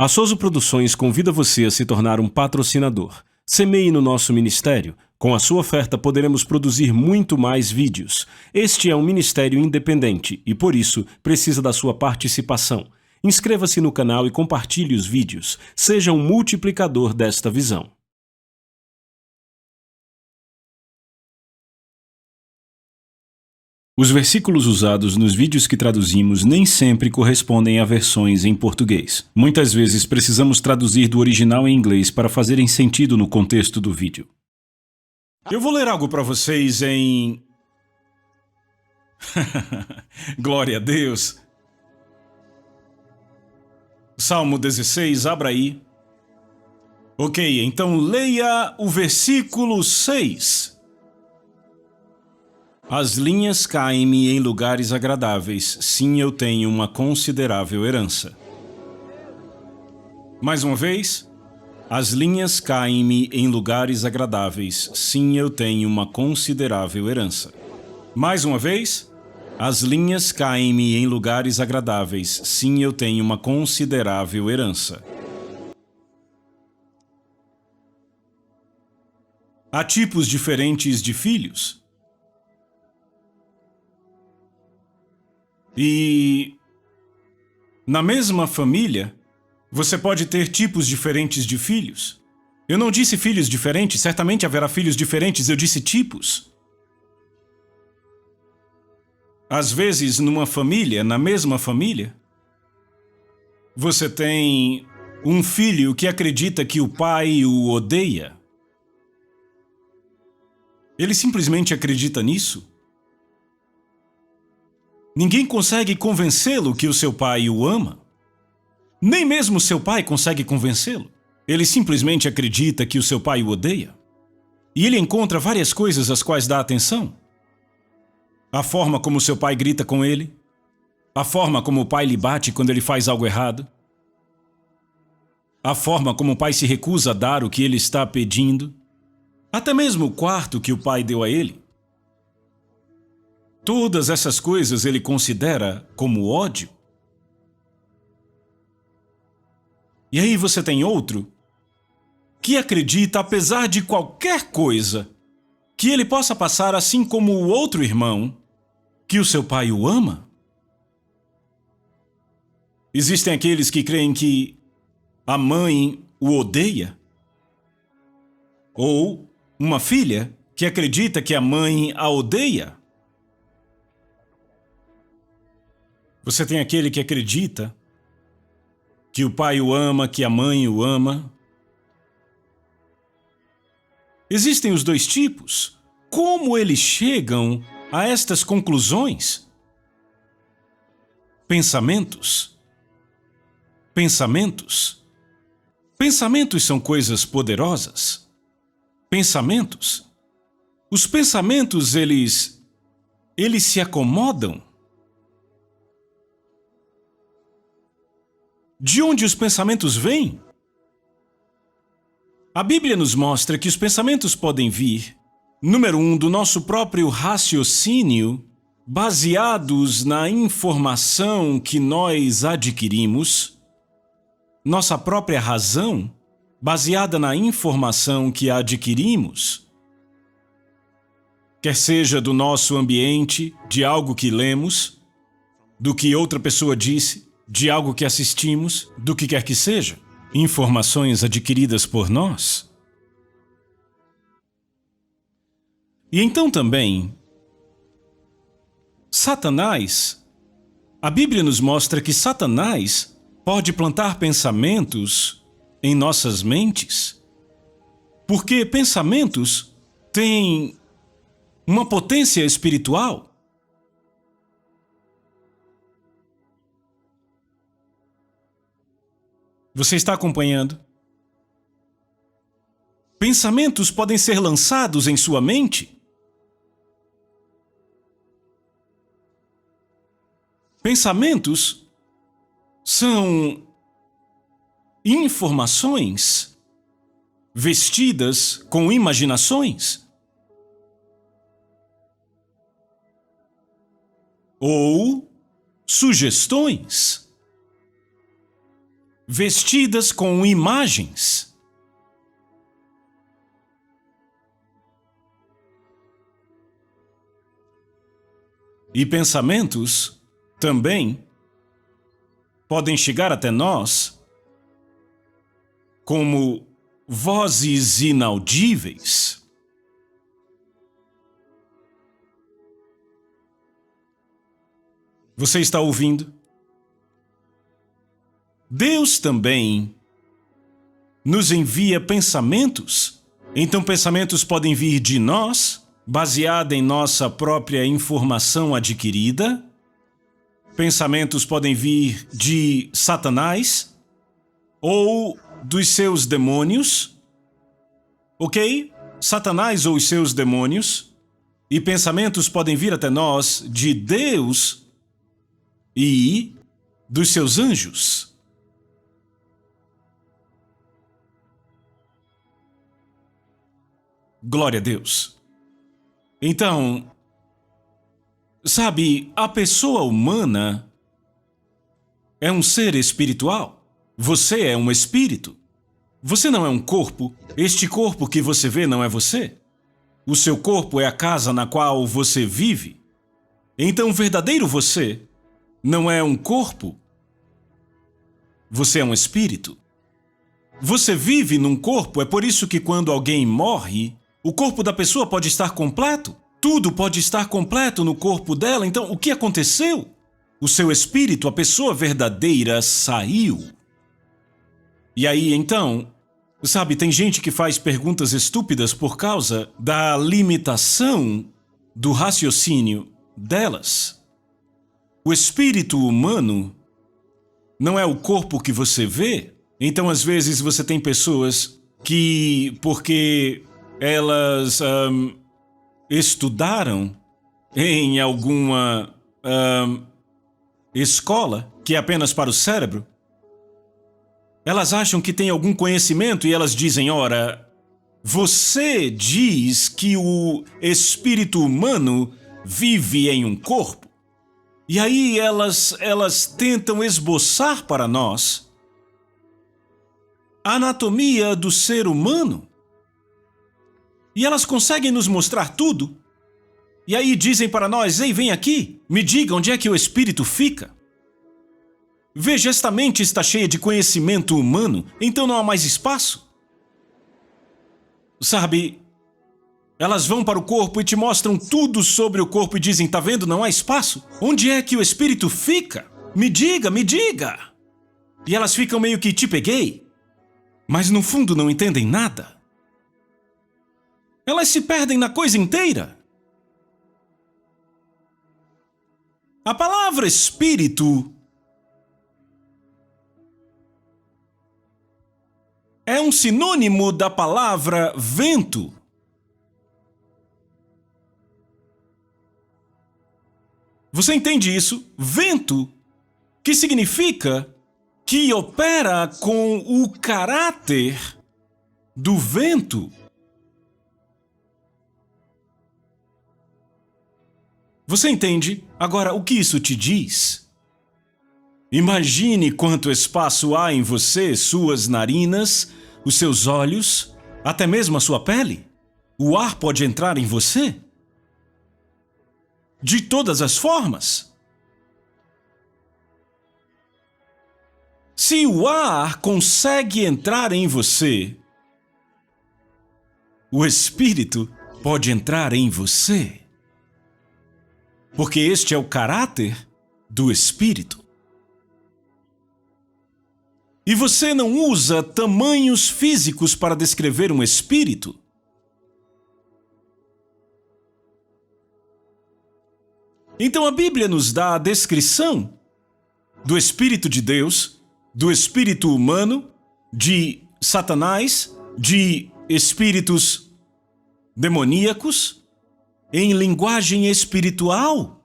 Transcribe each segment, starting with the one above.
A Souza Produções convida você a se tornar um patrocinador. Semeie no nosso ministério. Com a sua oferta poderemos produzir muito mais vídeos. Este é um ministério independente e, por isso, precisa da sua participação. Inscreva-se no canal e compartilhe os vídeos. Seja um multiplicador desta visão. Os versículos usados nos vídeos que traduzimos nem sempre correspondem a versões em português. Muitas vezes precisamos traduzir do original em inglês para fazerem sentido no contexto do vídeo. Eu vou ler algo para vocês em... Glória a Deus! Salmo 16, abra aí. Ok, então leia o versículo 6. As linhas caem-me em lugares agradáveis, sim, eu tenho uma considerável herança. Mais uma vez. As linhas caem-me em lugares agradáveis, sim, eu tenho uma considerável herança. Mais uma vez. As linhas caem-me em lugares agradáveis, sim, eu tenho uma considerável herança. Há tipos diferentes de filhos. E na mesma família, você pode ter tipos diferentes de filhos. Eu não disse filhos diferentes, certamente haverá filhos diferentes, eu disse tipos. Às vezes, numa família, na mesma família, você tem um filho que acredita que o pai o odeia. Ele simplesmente acredita nisso. Ninguém consegue convencê-lo que o seu pai o ama. Nem mesmo seu pai consegue convencê-lo. Ele simplesmente acredita que o seu pai o odeia. E ele encontra várias coisas às quais dá atenção. A forma como seu pai grita com ele. A forma como o pai lhe bate quando ele faz algo errado. A forma como o pai se recusa a dar o que ele está pedindo. Até mesmo o quarto que o pai deu a ele. Todas essas coisas ele considera como ódio. E aí você tem outro que acredita, apesar de qualquer coisa, que ele possa passar assim como o outro irmão, que o seu pai o ama. Existem aqueles que creem que a mãe o odeia. Ou uma filha que acredita que a mãe a odeia. Você tem aquele que acredita que o pai o ama, que a mãe o ama. Existem os dois tipos. Como eles chegam a estas conclusões? Pensamentos. Pensamentos. Pensamentos são coisas poderosas. Pensamentos. Os pensamentos, eles se acomodam. De onde os pensamentos vêm? A Bíblia nos mostra que os pensamentos podem vir, número 1, do nosso próprio raciocínio, baseados na informação que nós adquirimos, nossa própria razão, baseada na informação que adquirimos, quer seja do nosso ambiente, de algo que lemos, do que outra pessoa disse, de algo que assistimos, do que quer que seja, informações adquiridas por nós. E então também, Satanás, a Bíblia nos mostra que Satanás pode plantar pensamentos em nossas mentes, porque pensamentos têm uma potência espiritual. Você está acompanhando? Pensamentos podem ser lançados em sua mente. Pensamentos são informações vestidas com imaginações. Ou sugestões. vestidas com imagens. E pensamentos também podem chegar até nós como vozes inaudíveis. Você está ouvindo? Deus também nos envia pensamentos. Então, pensamentos podem vir de nós, baseada em nossa própria informação adquirida. Pensamentos podem vir de Satanás ou dos seus demônios, ok? Satanás ou os seus demônios. E pensamentos podem vir até nós de Deus e dos seus anjos. Glória a Deus. Então, sabe, a pessoa humana é um ser espiritual. Você é um espírito. Você não é um corpo. Este corpo que você vê não é você. O seu corpo é a casa na qual você vive. Então, o verdadeiro você não é um corpo. Você é um espírito. Você vive num corpo, é por isso que quando alguém morre, o corpo da pessoa pode estar completo. Tudo pode estar completo no corpo dela. Então, o que aconteceu? O seu espírito, a pessoa verdadeira, saiu. E aí, então, sabe, tem gente que faz perguntas estúpidas por causa da limitação do raciocínio delas. O espírito humano não é o corpo que você vê. Então, às vezes, você tem pessoas que, porque elas estudaram em alguma escola que é apenas para o cérebro, elas acham que tem algum conhecimento e elas dizem, ora, você diz que o espírito humano vive em um corpo. E aí elas tentam esboçar para nós a anatomia do ser humano. E elas conseguem nos mostrar tudo. E aí dizem para nós, ei, vem aqui, me diga onde é que o espírito fica. Veja, esta mente está cheia de conhecimento humano, então não há mais espaço. Sabe, elas vão para o corpo e te mostram tudo sobre o corpo e dizem, tá vendo, não há espaço? Onde é que o espírito fica? Me diga, me diga. E elas ficam meio que te peguei, mas no fundo não entendem nada. Elas se perdem na coisa inteira. A palavra espírito é um sinônimo da palavra vento. Você entende isso? Vento, que significa que opera com o caráter do vento. Você entende? Agora, o que isso te diz? Imagine quanto espaço há em você, suas narinas, os seus olhos, até mesmo a sua pele. O ar pode entrar em você? De todas as formas. Se o ar consegue entrar em você, o espírito pode entrar em você. Porque este é o caráter do espírito. E você não usa tamanhos físicos para descrever um espírito. Então a Bíblia nos dá a descrição do Espírito de Deus, do espírito humano, de Satanás, de espíritos demoníacos, em linguagem espiritual.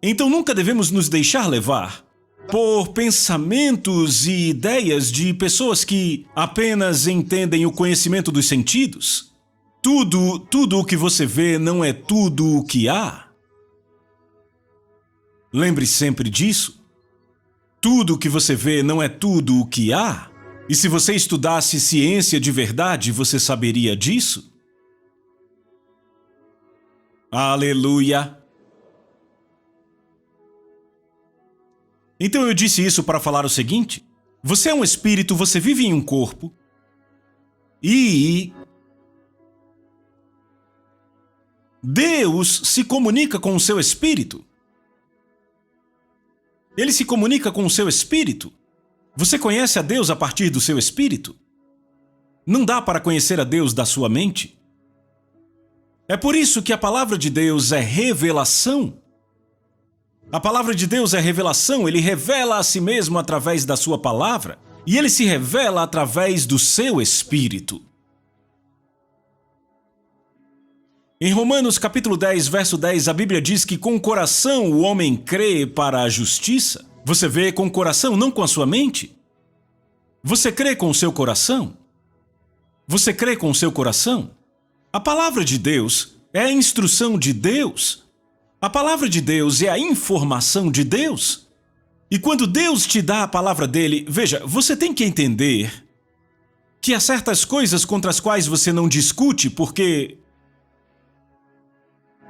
Então nunca devemos nos deixar levar por pensamentos e ideias de pessoas que apenas entendem o conhecimento dos sentidos. Tudo o que você vê não é tudo o que há. Lembre sempre disso. Tudo o que você vê não é tudo o que há. E se você estudasse ciência de verdade, você saberia disso? Aleluia! Então eu disse isso para falar o seguinte: você é um espírito, você vive em um corpo, e Deus se comunica com o seu espírito. Ele se comunica com o seu espírito. Você conhece a Deus a partir do seu espírito? Não dá para conhecer a Deus da sua mente. É por isso que a palavra de Deus é revelação. A palavra de Deus é revelação, ele revela a si mesmo através da sua palavra, e ele se revela através do seu espírito. Em Romanos capítulo 10, verso 10, a Bíblia diz que com o coração o homem crê para a justiça. Você vê com o coração, não com a sua mente. Você crê com o seu coração? Você crê com o seu coração? A palavra de Deus é a instrução de Deus. A palavra de Deus é a informação de Deus. E quando Deus te dá a palavra dele, veja, você tem que entender que há certas coisas contra as quais você não discute, porque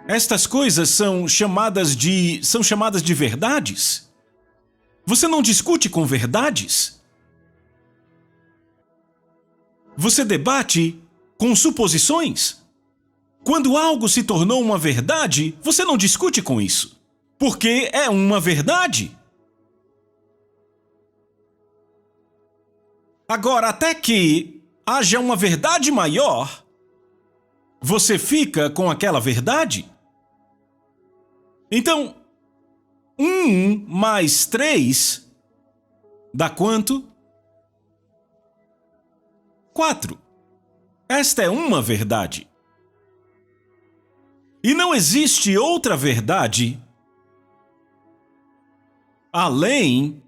estas coisas são chamadas de verdades. Você não discute com verdades. Você debate com suposições. Quando algo se tornou uma verdade, você não discute com isso, porque é uma verdade. Agora, até que haja uma verdade maior, você fica com aquela verdade. Então, 1 mais 3 dá quanto? 4. Esta é uma verdade. E não existe outra verdade além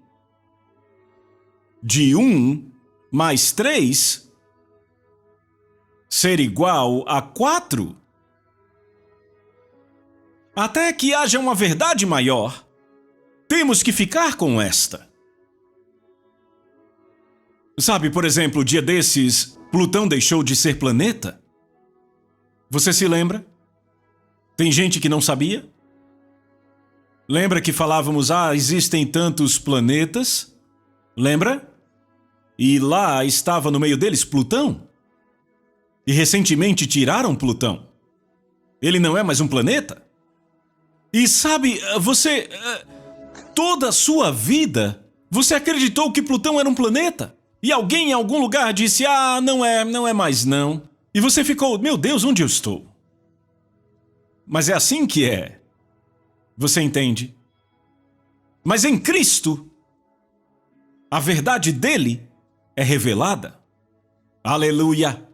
de 1 mais 3 ser igual a 4. Até que haja uma verdade maior, temos que ficar com esta. Sabe, por exemplo, dia desses, Plutão deixou de ser planeta? Você se lembra? Tem gente que não sabia? Lembra que falávamos, existem tantos planetas? Lembra? E lá estava no meio deles Plutão. E recentemente tiraram Plutão. Ele não é mais um planeta? E sabe, você... toda a sua vida, você acreditou que Plutão era um planeta? E alguém em algum lugar disse, não é mais não. E você ficou, meu Deus, onde eu estou? Mas é assim que é. Você entende? Mas em Cristo, a verdade dele é revelada. Aleluia!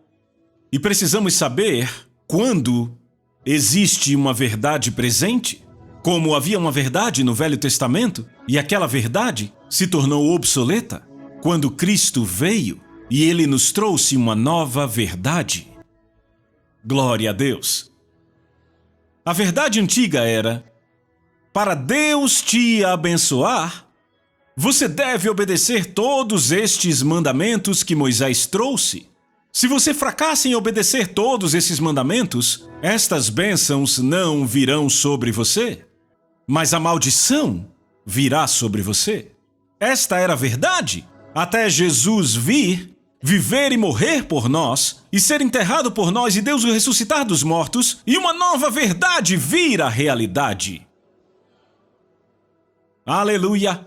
E precisamos saber quando existe uma verdade presente, como havia uma verdade no Velho Testamento, e aquela verdade se tornou obsoleta quando Cristo veio e ele nos trouxe uma nova verdade. Glória a Deus! A verdade antiga era: para Deus te abençoar, você deve obedecer todos estes mandamentos que Moisés trouxe. Se você fracassa em obedecer todos esses mandamentos, estas bênçãos não virão sobre você, mas a maldição virá sobre você. Esta era a verdade, até Jesus vir, viver e morrer por nós, e ser enterrado por nós e Deus o ressuscitar dos mortos, e uma nova verdade vir à realidade. Aleluia!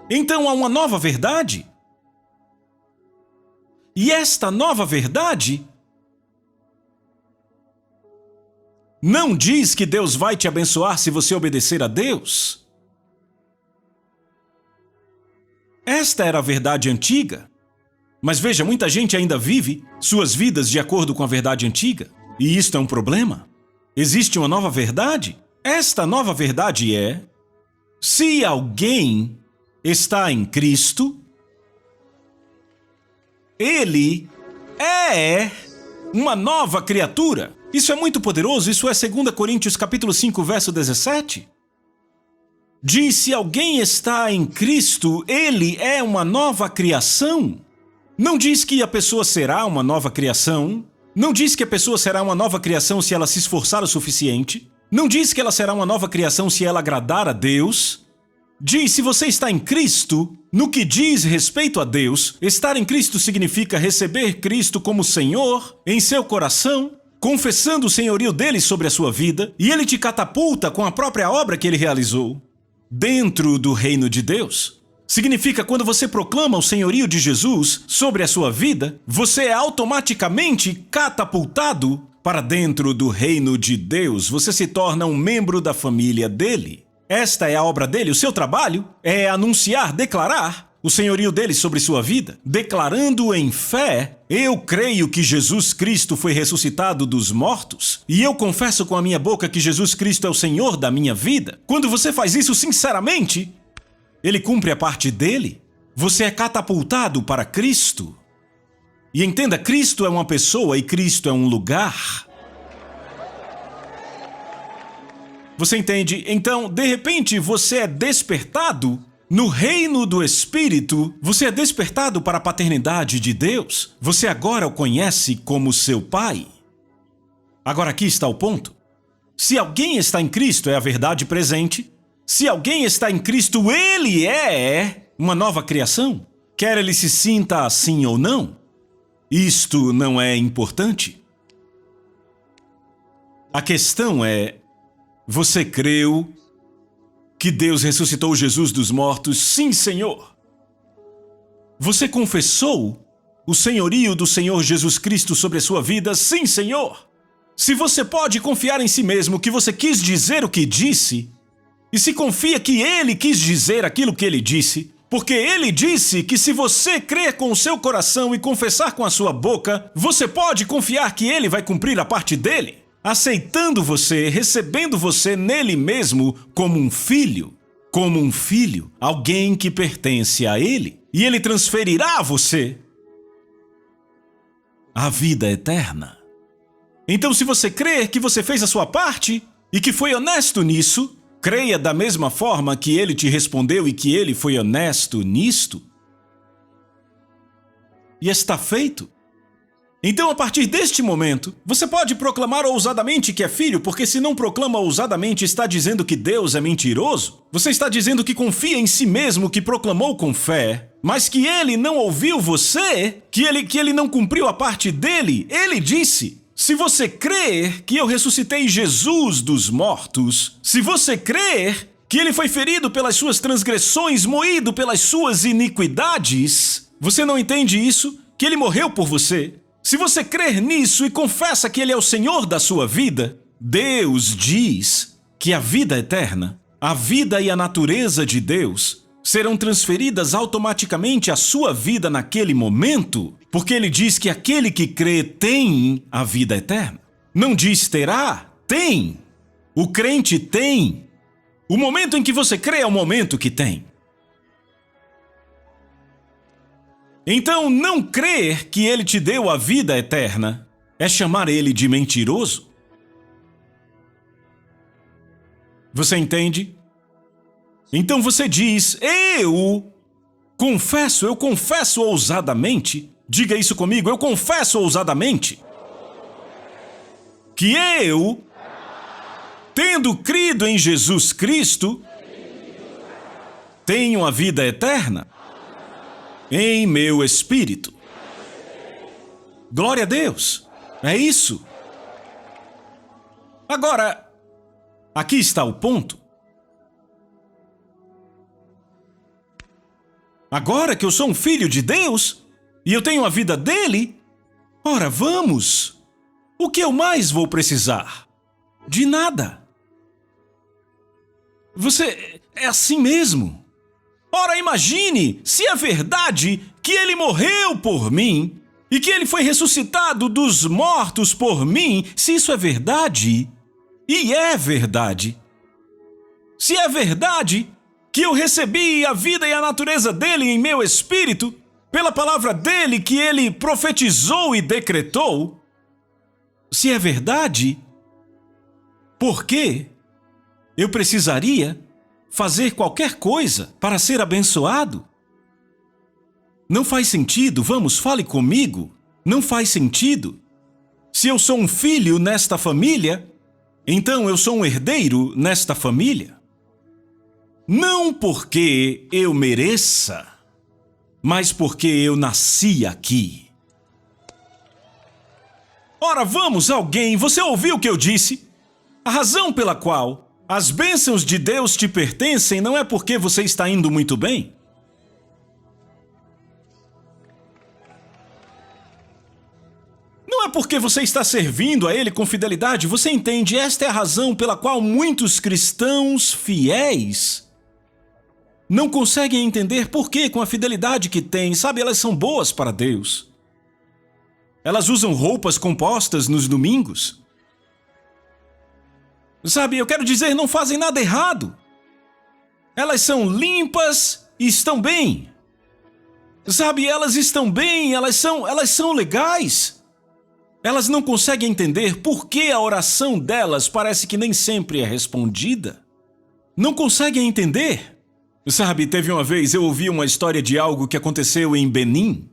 Então há uma nova verdade. E esta nova verdade não diz que Deus vai te abençoar se você obedecer a Deus. Esta era a verdade antiga. Mas veja, muita gente ainda vive suas vidas de acordo com a verdade antiga. E isto é um problema. Existe uma nova verdade? Esta nova verdade é: se alguém está em Cristo, ele é uma nova criatura. Isso é muito poderoso, isso é 2 Coríntios capítulo 5, verso 17. Diz: se alguém está em Cristo, ele é uma nova criação. Não diz que a pessoa será uma nova criação. Não diz que a pessoa será uma nova criação se ela se esforçar o suficiente. Não diz que ela será uma nova criação se ela agradar a Deus. Diz: se você está em Cristo, no que diz respeito a Deus, estar em Cristo significa receber Cristo como Senhor em seu coração, confessando o senhorio dele sobre a sua vida, e ele te catapulta com a própria obra que ele realizou dentro do reino de Deus. Significa, quando você proclama o senhorio de Jesus sobre a sua vida, você é automaticamente catapultado para dentro do reino de Deus. Você se torna um membro da família dele. Esta é a obra dele. O seu trabalho é anunciar, declarar o senhorio dele sobre sua vida, declarando em fé: eu creio que Jesus Cristo foi ressuscitado dos mortos, e eu confesso com a minha boca que Jesus Cristo é o Senhor da minha vida. Quando você faz isso sinceramente, ele cumpre a parte dele. Você é catapultado para Cristo. E entenda, Cristo é uma pessoa e Cristo é um lugar. Você entende? Então, de repente, você é despertado no reino do Espírito. Você é despertado para a paternidade de Deus. Você agora o conhece como seu Pai. Agora aqui está o ponto. Se alguém está em Cristo, é a verdade presente. Se alguém está em Cristo, ele é uma nova criação. Quer ele se sinta assim ou não, isto não é importante. A questão é: você creu que Deus ressuscitou Jesus dos mortos? Sim, Senhor. Você confessou o senhorio do Senhor Jesus Cristo sobre a sua vida? Sim, Senhor. Se você pode confiar em si mesmo que você quis dizer o que disse, e se confia que ele quis dizer aquilo que ele disse, porque ele disse que se você crer com o seu coração e confessar com a sua boca, você pode confiar que ele vai cumprir a parte dele, aceitando você, recebendo você nele mesmo como um filho, alguém que pertence a ele, e ele transferirá a você a vida eterna. Então, se você crer que você fez a sua parte e que foi honesto nisso, creia da mesma forma que ele te respondeu e que ele foi honesto nisto, e está feito. Então, a partir deste momento, você pode proclamar ousadamente que é filho, porque se não proclama ousadamente, está dizendo que Deus é mentiroso. Você está dizendo que confia em si mesmo, que proclamou com fé, mas que ele não ouviu você, que ele não cumpriu a parte dele. Ele disse: se você crer que eu ressuscitei Jesus dos mortos, se você crer que ele foi ferido pelas suas transgressões, moído pelas suas iniquidades, você não entende isso? Que ele morreu por você? Se você crer nisso e confessa que ele é o Senhor da sua vida, Deus diz que a vida eterna, a vida e a natureza de Deus serão transferidas automaticamente à sua vida naquele momento, porque ele diz que aquele que crê tem a vida eterna. Não diz terá, tem. O crente tem. O momento em que você crê é o momento que tem. Então, não crer que ele te deu a vida eterna é chamar ele de mentiroso. Você entende? Então você diz: eu confesso ousadamente. Diga isso comigo: eu confesso ousadamente que eu, tendo crido em Jesus Cristo, tenho a vida eterna em meu espírito. Glória a Deus. É isso. Agora, aqui está o ponto. Agora que eu sou um filho de Deus e eu tenho a vida dele, ora, vamos. O que eu mais vou precisar? De nada. Você é assim mesmo. Ora, imagine se é verdade que ele morreu por mim e que ele foi ressuscitado dos mortos por mim. Se isso é verdade, e é verdade, se é verdade que eu recebi a vida e a natureza dele em meu espírito, pela palavra dele que ele profetizou e decretou, se é verdade, por que eu precisaria fazer qualquer coisa para ser abençoado? Não faz sentido, vamos, fale comigo. Não faz sentido. Se eu sou um filho nesta família, então eu sou um herdeiro nesta família. Não porque eu mereça, mas porque eu nasci aqui. Ora, vamos, alguém, você ouviu o que eu disse? A razão pela qual as bênçãos de Deus te pertencem não é porque você está indo muito bem. Não é porque você está servindo a Ele com fidelidade. Você entende? Esta é a razão pela qual muitos cristãos fiéis não conseguem entender por que, com a fidelidade que têm, sabe, elas são boas para Deus. Elas usam roupas compostas nos domingos. Sabe, eu quero dizer, não fazem nada errado. Elas são limpas e estão bem. Sabe, elas estão bem, elas são legais. Elas não conseguem entender por que a oração delas parece que nem sempre é respondida. Não conseguem entender. Sabe, teve uma vez eu ouvi uma história de algo que aconteceu em Benin.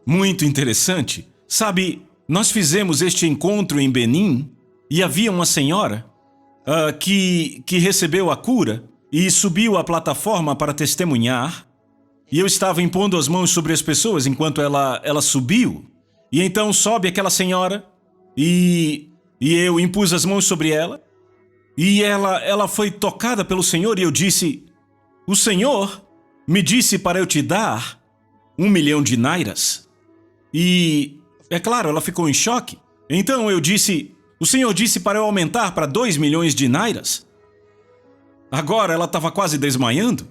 Muito interessante. Sabe, nós fizemos este encontro em Benin e havia uma senhora que recebeu a cura e subiu à plataforma para testemunhar. E eu estava impondo as mãos sobre as pessoas enquanto ela subiu. E então sobe aquela senhora e eu impus as mãos sobre ela. E ela foi tocada pelo Senhor e eu disse: o Senhor me disse para eu te dar 1 milhão de nairas. E, é claro, ela ficou em choque. Então eu disse: o Senhor disse para eu aumentar para 2 milhões de nairas. Agora ela estava quase desmaiando.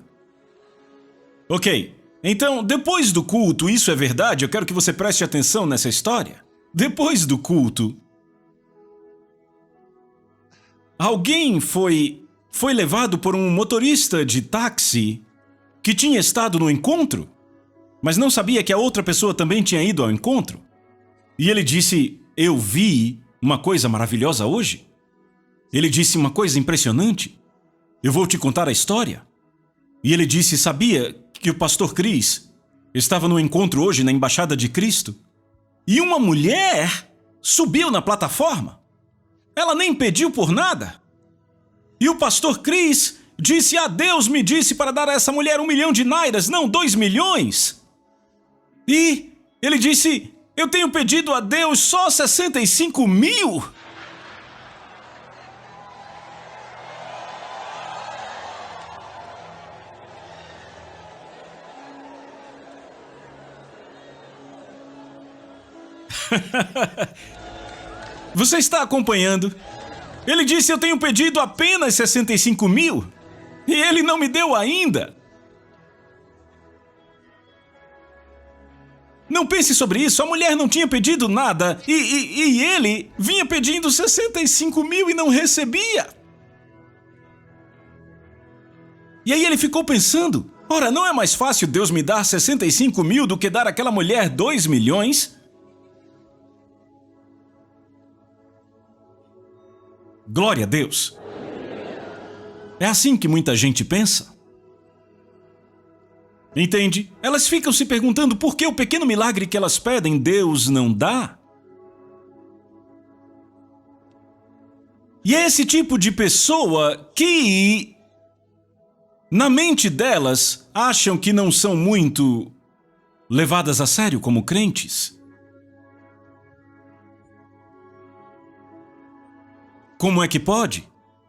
Ok, então depois do culto, isso é verdade, eu quero que você preste atenção nessa história. Depois do culto, alguém foi levado por um motorista de táxi que tinha estado no encontro, mas não sabia que a outra pessoa também tinha ido ao encontro. E ele disse: eu vi uma coisa maravilhosa hoje. Ele disse uma coisa impressionante. Eu vou te contar a história. E ele disse: sabia que o pastor Chris estava no encontro hoje na Embaixada de Cristo? E uma mulher subiu na plataforma. Ela nem pediu por nada. E o pastor Chris disse: Deus me disse para dar a essa mulher 1 milhão de nairas, não 2 milhões. E ele disse: eu tenho pedido a Deus só 65 mil. Você está acompanhando? Ele disse: eu tenho pedido apenas 65 mil e ele não me deu ainda. Não pense sobre isso, a mulher não tinha pedido nada e ele vinha pedindo 65 mil e não recebia. E aí ele ficou pensando: ora, não é mais fácil Deus me dar 65 mil do que dar àquela mulher 2 milhões? Glória a Deus. É assim que muita gente pensa. Entende? Elas ficam se perguntando por que o pequeno milagre que elas pedem Deus não dá. E é esse tipo de pessoa que, na mente delas, acham que não são muito levadas a sério como crentes. Como é que pode?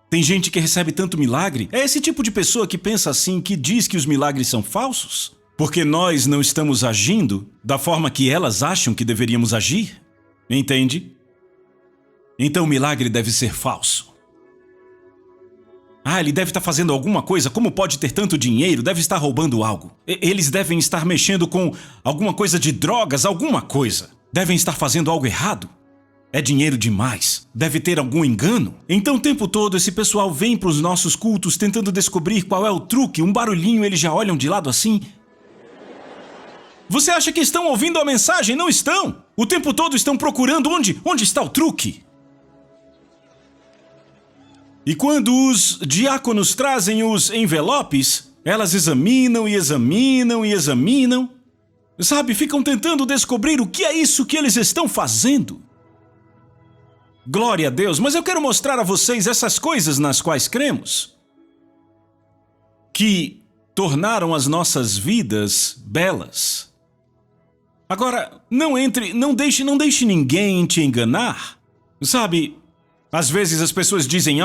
Tem gente que recebe tanto milagre. É esse tipo de pessoa que pensa assim, que diz que os milagres são falsos? Porque nós não estamos agindo da forma que elas acham que deveríamos agir? Entende? Então o milagre deve ser falso. Ele deve estar fazendo alguma coisa. Como pode ter tanto dinheiro? Deve estar roubando algo. Eles devem estar mexendo com alguma coisa de drogas, alguma coisa. Devem estar fazendo algo errado. É dinheiro demais. Deve ter algum engano. Então o tempo todo esse pessoal vem para os nossos cultos tentando descobrir qual é o truque. Um barulhinho, eles já olham de lado assim. Você acha que estão ouvindo a mensagem? Não estão. O tempo todo estão procurando onde está o truque. E quando os diáconos trazem os envelopes, elas examinam e examinam e examinam. Sabe, ficam tentando descobrir o que é isso que eles estão fazendo. Glória a Deus, mas eu quero mostrar a vocês essas coisas nas quais cremos, que tornaram as nossas vidas belas. Agora, não deixe ninguém te enganar. Sabe, às vezes as pessoas dizem,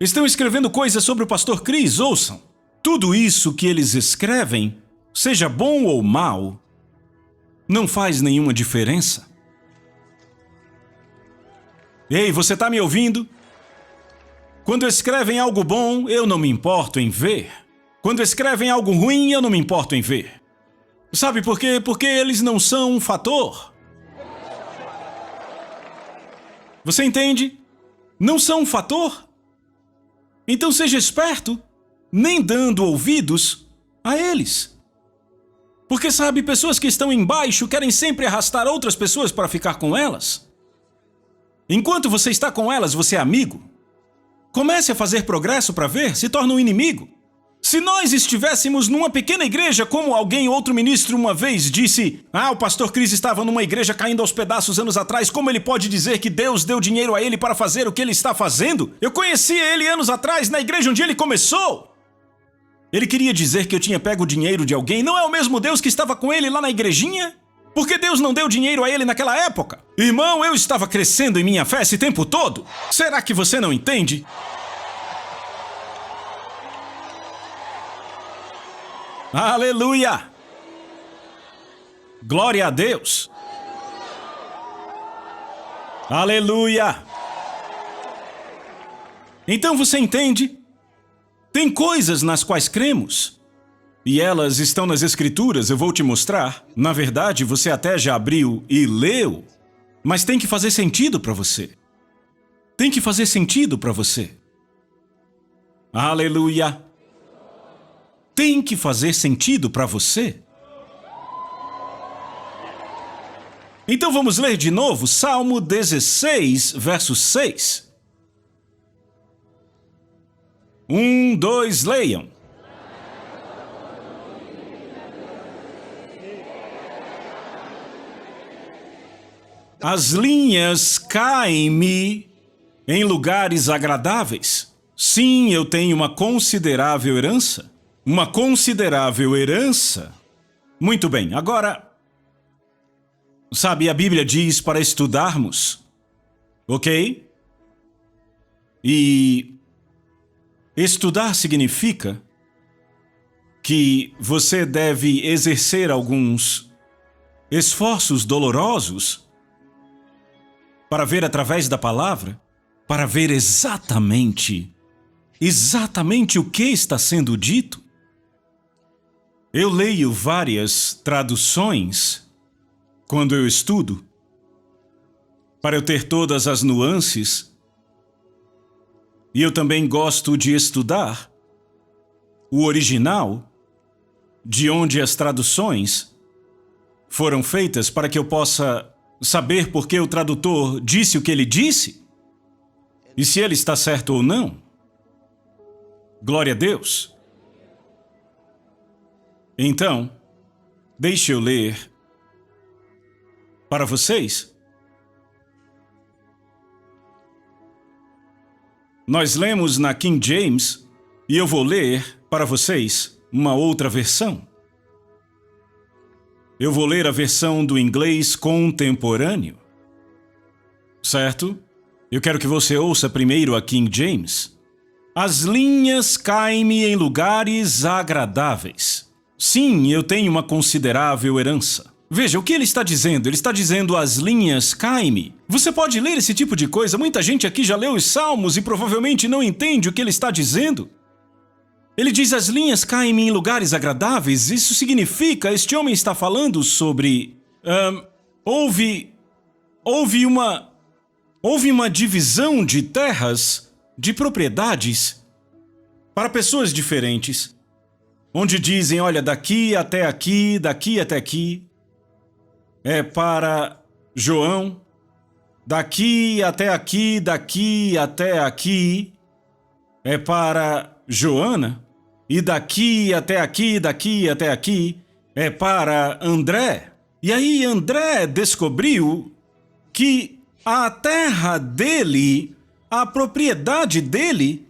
estão escrevendo coisas sobre o pastor Chris, ouçam. Tudo isso que eles escrevem, seja bom ou mal, não faz nenhuma diferença. Ei, você está me ouvindo? Quando escrevem algo bom, eu não me importo em ver. Quando escrevem algo ruim, eu não me importo em ver. Sabe por quê? Porque eles não são um fator. Você entende? Não são um fator. Então seja esperto, nem dando ouvidos a eles. Porque sabe, pessoas que estão embaixo querem sempre arrastar outras pessoas para ficar com elas. Enquanto você está com elas, você é amigo. Comece a fazer progresso para ver, se torna um inimigo. Se nós estivéssemos numa pequena igreja, como outro ministro uma vez disse, o pastor Chris estava numa igreja caindo aos pedaços anos atrás, como ele pode dizer que Deus deu dinheiro a ele para fazer o que ele está fazendo? Eu conhecia ele anos atrás, na igreja onde ele começou. Ele queria dizer que eu tinha pego o dinheiro de alguém. Não é o mesmo Deus que estava com ele lá na igrejinha? Por que Deus não deu dinheiro a ele naquela época? Irmão, eu estava crescendo em minha fé esse tempo todo. Será que você não entende? Aleluia! Glória a Deus! Aleluia! Então você entende? Tem coisas nas quais cremos. E elas estão nas Escrituras, eu vou te mostrar. Na verdade, você até já abriu e leu. Mas tem que fazer sentido para você. Tem que fazer sentido para você. Aleluia! Tem que fazer sentido para você. Então vamos ler de novo Salmo 16, verso 6. 1, 2, leiam. As linhas caem-me em lugares agradáveis. Sim, eu tenho uma considerável herança. Uma considerável herança? Muito bem, agora, sabe, a Bíblia diz para estudarmos, ok? E estudar significa que você deve exercer alguns esforços dolorosos para ver através da palavra, para ver exatamente o que está sendo dito. Eu leio várias traduções quando eu estudo, para eu ter todas as nuances, e eu também gosto de estudar o original, de onde as traduções foram feitas, para que eu possa saber por que o tradutor disse o que ele disse, e se ele está certo ou não. Glória a Deus! Então, deixe eu ler para vocês. Nós lemos na King James e eu vou ler para vocês uma outra versão. Eu vou ler a versão do inglês contemporâneo. Certo? Eu quero que você ouça primeiro a King James. As linhas caem-me em lugares agradáveis. Sim, eu tenho uma considerável herança. Veja, o que ele está dizendo? Ele está dizendo as linhas caem-me. Você pode ler esse tipo de coisa? Muita gente aqui já leu os Salmos e provavelmente não entende o que ele está dizendo. Ele diz as linhas caem-me em lugares agradáveis. Isso significa, este homem está falando sobre... Houve uma divisão de terras, de propriedades, para pessoas diferentes. Onde dizem, olha, daqui até aqui, daqui até aqui, é para João, Daqui até aqui é para Joana. E daqui até aqui é para André. E aí André descobriu que a terra dele, a propriedade dele,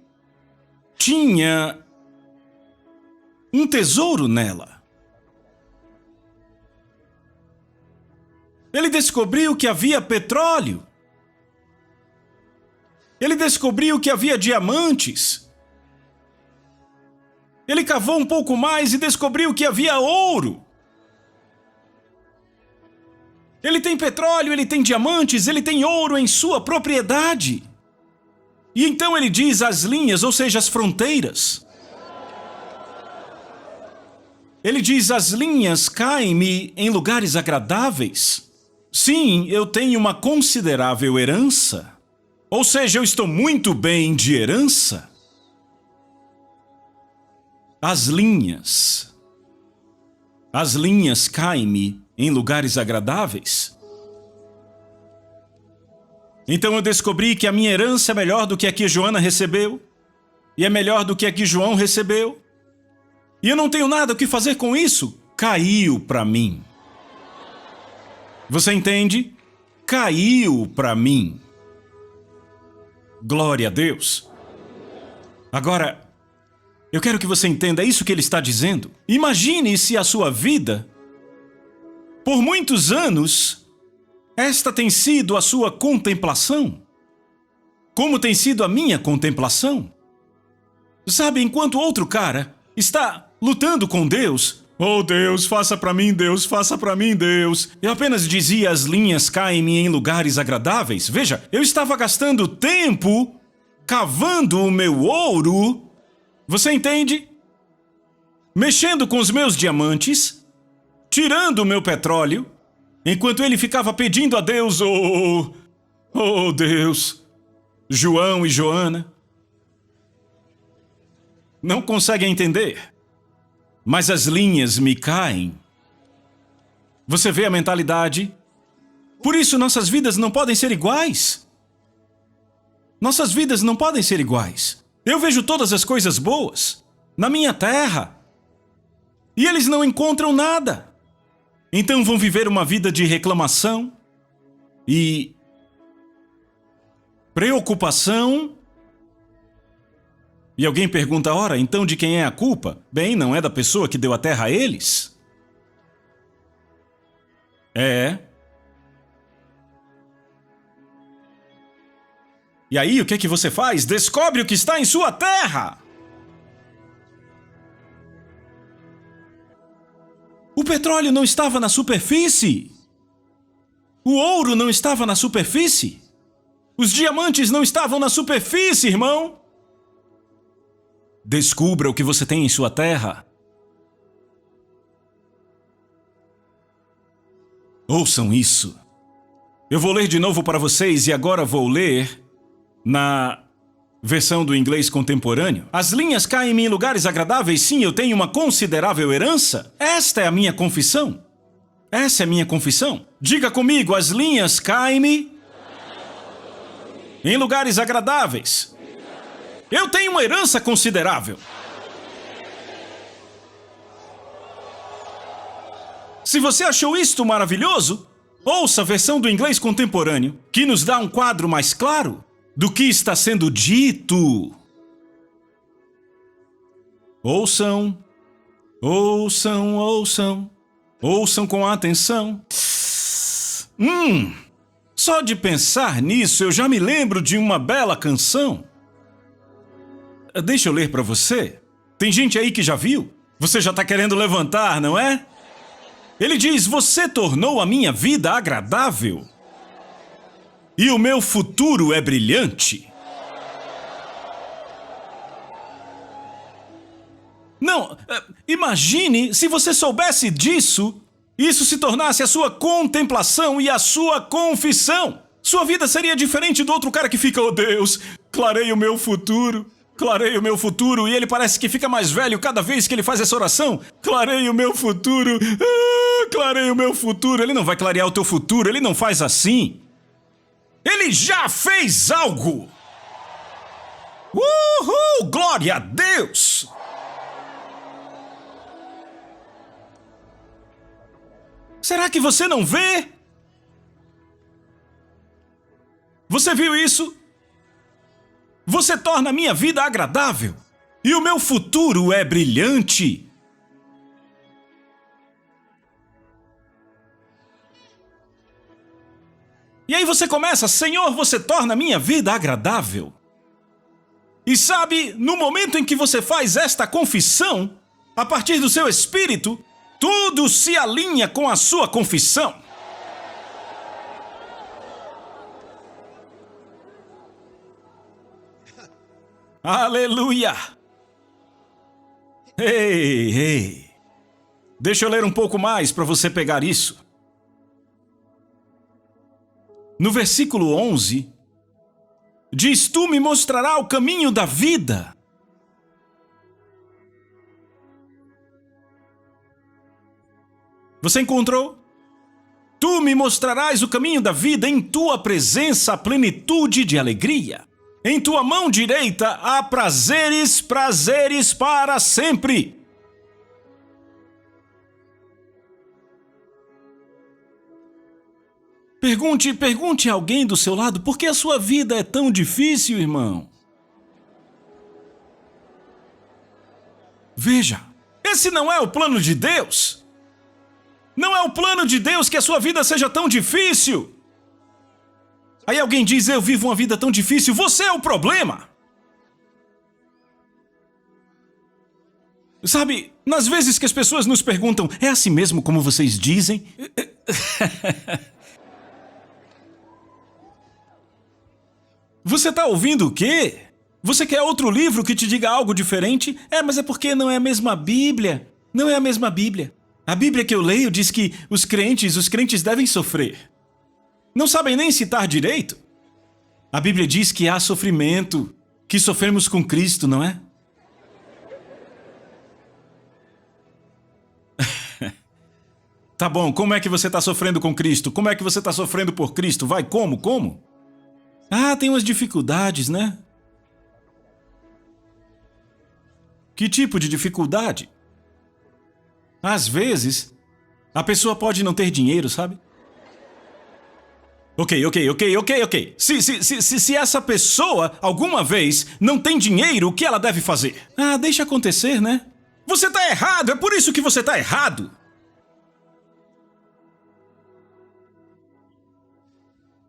tinha um tesouro nela. Ele descobriu que havia petróleo. Ele descobriu que havia diamantes. Ele cavou um pouco mais e descobriu que havia ouro. Ele tem petróleo, ele tem diamantes, ele tem ouro em sua propriedade. E então ele diz as linhas, ou seja, as fronteiras. Ele diz: as linhas caem-me em lugares agradáveis. Sim, eu tenho uma considerável herança. Ou seja, eu estou muito bem de herança. As linhas caem-me em lugares agradáveis. Então eu descobri que a minha herança é melhor do que a que Joana recebeu. E é melhor do que a que João recebeu. E eu não tenho nada o que fazer com isso. Caiu para mim. Você entende? Caiu para mim. Glória a Deus. Agora, eu quero que você entenda isso que ele está dizendo. Imagine se a sua vida, por muitos anos, esta tem sido a sua contemplação. Como tem sido a minha contemplação? Sabe, enquanto outro cara está lutando com Deus, oh Deus, faça para mim, Deus, faça para mim, Deus. Eu apenas dizia: as linhas caem-me em lugares agradáveis. Veja, eu estava gastando tempo cavando o meu ouro. Você entende? Mexendo com os meus diamantes, tirando o meu petróleo, enquanto ele ficava pedindo a Deus: oh Deus. João e Joana não conseguem entender. Mas as linhas me caem. Você vê a mentalidade? Por isso nossas vidas não podem ser iguais. Nossas vidas não podem ser iguais. Eu vejo todas as coisas boas na minha terra. E eles não encontram nada. Então vão viver uma vida de reclamação e preocupação. E alguém pergunta: ora, então de quem é a culpa? Bem, não é da pessoa que deu a terra a eles? É. E aí, o que é que você faz? Descobre o que está em sua terra! O petróleo não estava na superfície. O ouro não estava na superfície. Os diamantes não estavam na superfície, irmão. Descubra o que você tem em sua terra. Ouçam isso. Eu vou ler de novo para vocês e agora vou ler na versão do inglês contemporâneo. As linhas caem-me em lugares agradáveis, sim, eu tenho uma considerável herança. Esta é a minha confissão. Essa é a minha confissão. Diga comigo: as linhas caem-me em lugares agradáveis. Eu tenho uma herança considerável. Se você achou isto maravilhoso, ouça a versão do inglês contemporâneo, que nos dá um quadro mais claro do que está sendo dito. Ouçam, ouçam, ouçam, ouçam com atenção. Só de pensar nisso eu já me lembro de uma bela canção. Deixa eu ler para você. Tem gente aí que já viu? Você já está querendo levantar, não é? Ele diz: você tornou a minha vida agradável e o meu futuro é brilhante. Não, imagine se você soubesse disso, isso se tornasse a sua contemplação e a sua confissão. Sua vida seria diferente do outro cara que fica: oh Deus, clarei o meu futuro. Clarei o meu futuro, e ele parece que fica mais velho cada vez que ele faz essa oração. Clarei o meu futuro, clarei o meu futuro. Ele não vai clarear o teu futuro, ele não faz assim. Ele já fez algo! Uhul! Glória a Deus! Será que você não vê? Você viu isso? Você torna a minha vida agradável. E o meu futuro é brilhante. E aí você começa, Senhor, você torna a minha vida agradável. E sabe, no momento em que você faz esta confissão, a partir do seu espírito, tudo se alinha com a sua confissão. Aleluia! Ei! Deixa eu ler um pouco mais para você pegar isso. No versículo 11, diz: Tu me mostrarás o caminho da vida. Você encontrou? Tu me mostrarás o caminho da vida, em tua presença a plenitude de alegria. Em tua mão direita há prazeres para sempre. Pergunte a alguém do seu lado, por que a sua vida é tão difícil, irmão? Veja, esse não é o plano de Deus. Não é o plano de Deus que a sua vida seja tão difícil. Aí alguém diz, eu vivo uma vida tão difícil, você é o problema. Sabe, nas vezes que as pessoas nos perguntam, é assim mesmo como vocês dizem? Você está ouvindo o quê? Você quer outro livro que te diga algo diferente? Mas é porque não é a mesma Bíblia. Não é a mesma Bíblia. A Bíblia que eu leio diz que os crentes devem sofrer. Não sabem nem citar direito. A Bíblia diz que há sofrimento, que sofremos com Cristo, não é? Tá bom, como é que você está sofrendo com Cristo? Como é que você está sofrendo por Cristo? Vai, como? Tem umas dificuldades, né? Que tipo de dificuldade? Às vezes, a pessoa pode não ter dinheiro, sabe? Ok. Se essa pessoa, alguma vez, não tem dinheiro, o que ela deve fazer? Deixa acontecer, né? Você tá errado, é por isso que você tá errado.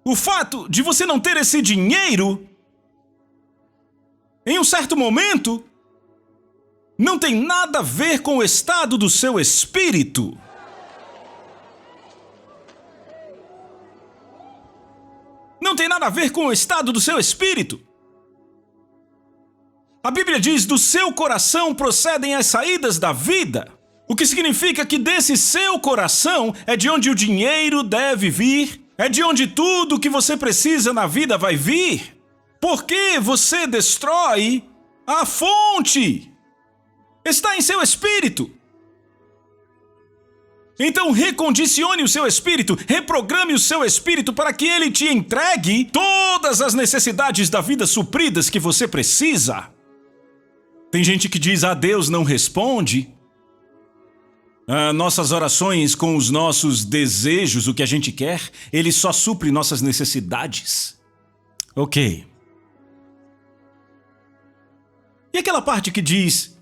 O fato de você não ter esse dinheiro, em um certo momento, não tem nada a ver com o estado do seu espírito. Não tem nada a ver com o estado do seu espírito. A Bíblia diz, do seu coração procedem as saídas da vida. O que significa que desse seu coração é de onde o dinheiro deve vir. É de onde tudo que você precisa na vida vai vir. Porque você destrói a fonte. Está em seu espírito. Então recondicione o seu espírito, reprograme o seu espírito para que ele te entregue todas as necessidades da vida supridas que você precisa. Tem gente que diz, Deus não responde. Nossas orações com os nossos desejos, o que a gente quer, ele só supre nossas necessidades. Ok. E aquela parte que diz,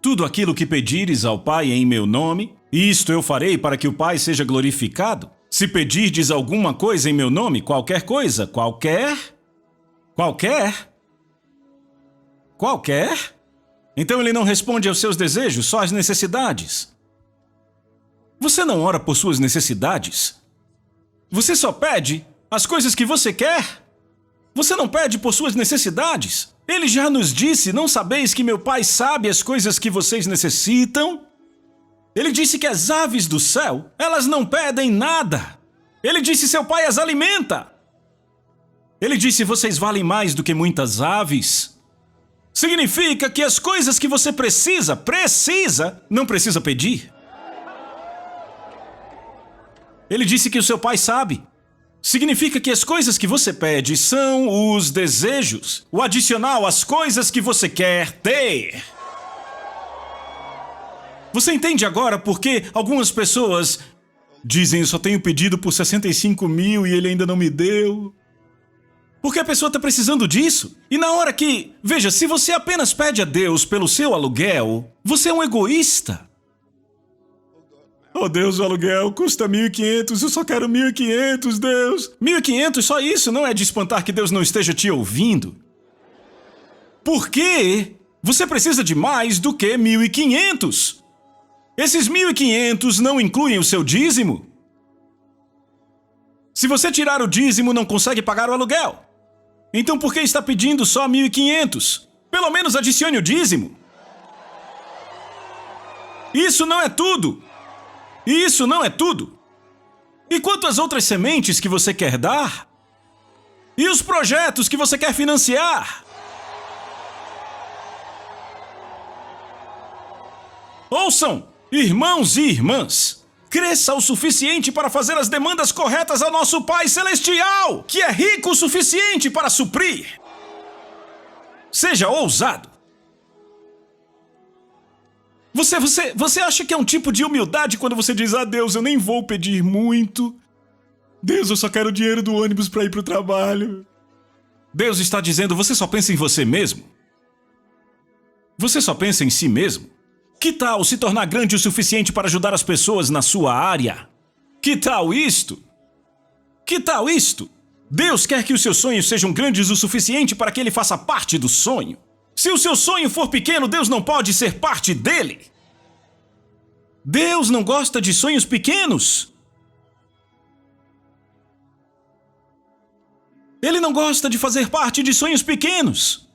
tudo aquilo que pedires ao Pai em meu nome, isto eu farei para que o Pai seja glorificado. Se pedirdes alguma coisa em meu nome, qualquer coisa, qualquer? Então ele não responde aos seus desejos, só às necessidades. Você não ora por suas necessidades. Você só pede as coisas que você quer. Você não pede por suas necessidades. Ele já nos disse, não sabeis que meu Pai sabe as coisas que vocês necessitam? Ele disse que as aves do céu, elas não pedem nada. Ele disse, seu Pai as alimenta. Ele disse, vocês valem mais do que muitas aves. Significa que as coisas que você não precisa pedir. Ele disse que o seu Pai sabe. significa que as coisas que você pede são os desejos, o adicional às coisas que você quer ter. Você entende agora por que algumas pessoas dizem: eu só tenho pedido por 65 mil e ele ainda não me deu? Porque a pessoa está precisando disso. E na hora que... Veja, se você apenas pede a Deus pelo seu aluguel, você é um egoísta. Oh Deus, o aluguel custa 1.500, eu só quero 1.500, Deus. 1.500, só isso, não é de espantar que Deus não esteja te ouvindo. Por quê? Você precisa de mais do que 1.500. Esses 1.500 não incluem o seu dízimo. Se você tirar o dízimo, não consegue pagar o aluguel. Então por que está pedindo só 1.500? Pelo menos adicione o dízimo. Isso não é tudo. Isso não é tudo. E quanto às outras sementes que você quer dar? E os projetos que você quer financiar? Ouçam, irmãos e irmãs. Cresça o suficiente para fazer as demandas corretas ao nosso Pai Celestial, que é rico o suficiente para suprir. Seja ousado. Você acha que é um tipo de humildade quando você diz: ah, Deus, eu nem vou pedir muito. Deus, eu só quero o dinheiro do ônibus para ir para o trabalho. Deus está dizendo: você só pensa em você mesmo? Você só pensa em si mesmo? Que tal se tornar grande o suficiente para ajudar as pessoas na sua área? Que tal isto? Que tal isto? Deus quer que os seus sonhos sejam grandes o suficiente para que ele faça parte do sonho. Se o seu sonho for pequeno, Deus não pode ser parte dele. Deus não gosta de sonhos pequenos. Ele não gosta de fazer parte de sonhos pequenos.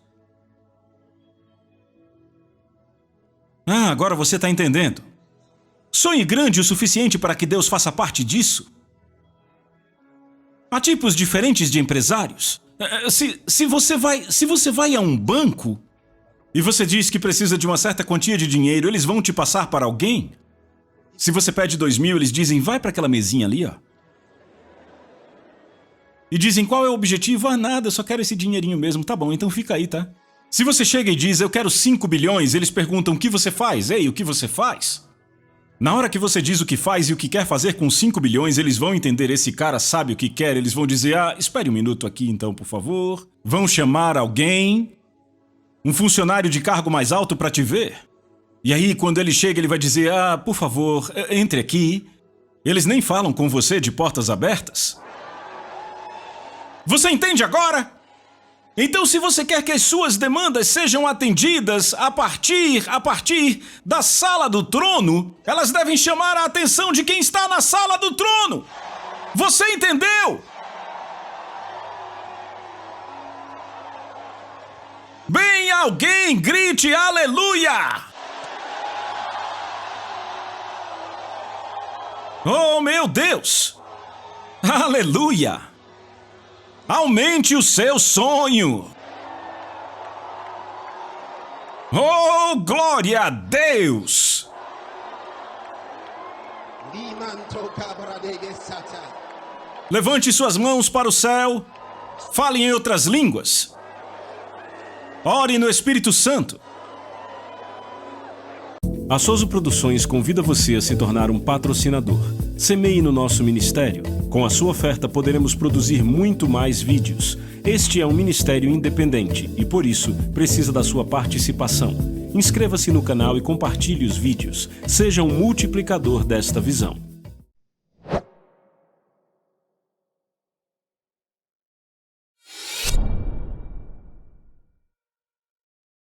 Ah, agora você está entendendo. Sonhe grande o suficiente para que Deus faça parte disso. Há tipos diferentes de empresários. Se você vai a um banco e você diz que precisa de uma certa quantia de dinheiro, eles vão te passar para alguém. Se você pede 2.000, eles dizem: vai para aquela mesinha ali, ó. E dizem: qual é o objetivo? Ah, nada, eu só quero esse dinheirinho mesmo. Tá bom, então fica aí, tá? Se você chega e diz: eu quero 5 bilhões, eles perguntam: o que você faz? Ei, o que você faz? Na hora que você diz o que faz e o que quer fazer com 5 bilhões, eles vão entender: esse cara sabe o que quer. Eles vão dizer: ah, espere um minuto aqui então, por favor. Vão chamar alguém, um funcionário de cargo mais alto para te ver. E aí, quando ele chega, ele vai dizer: ah, por favor, entre aqui. Eles nem falam com você de portas abertas. Você entende agora? Então, se você quer que as suas demandas sejam atendidas a partir da sala do trono, elas devem chamar a atenção de quem está na sala do trono. Você entendeu? Bem, alguém grite aleluia! Oh, meu Deus! Aleluia! Aumente o seu sonho! Oh, glória a Deus! Levante suas mãos para o céu. Fale em outras línguas. Ore no Espírito Santo. A Soso Produções convida você a se tornar um patrocinador. Semeie no nosso ministério. Com a sua oferta poderemos produzir muito mais vídeos. Este é um ministério independente e, por isso, precisa da sua participação. Inscreva-se no canal e compartilhe os vídeos. Seja um multiplicador desta visão.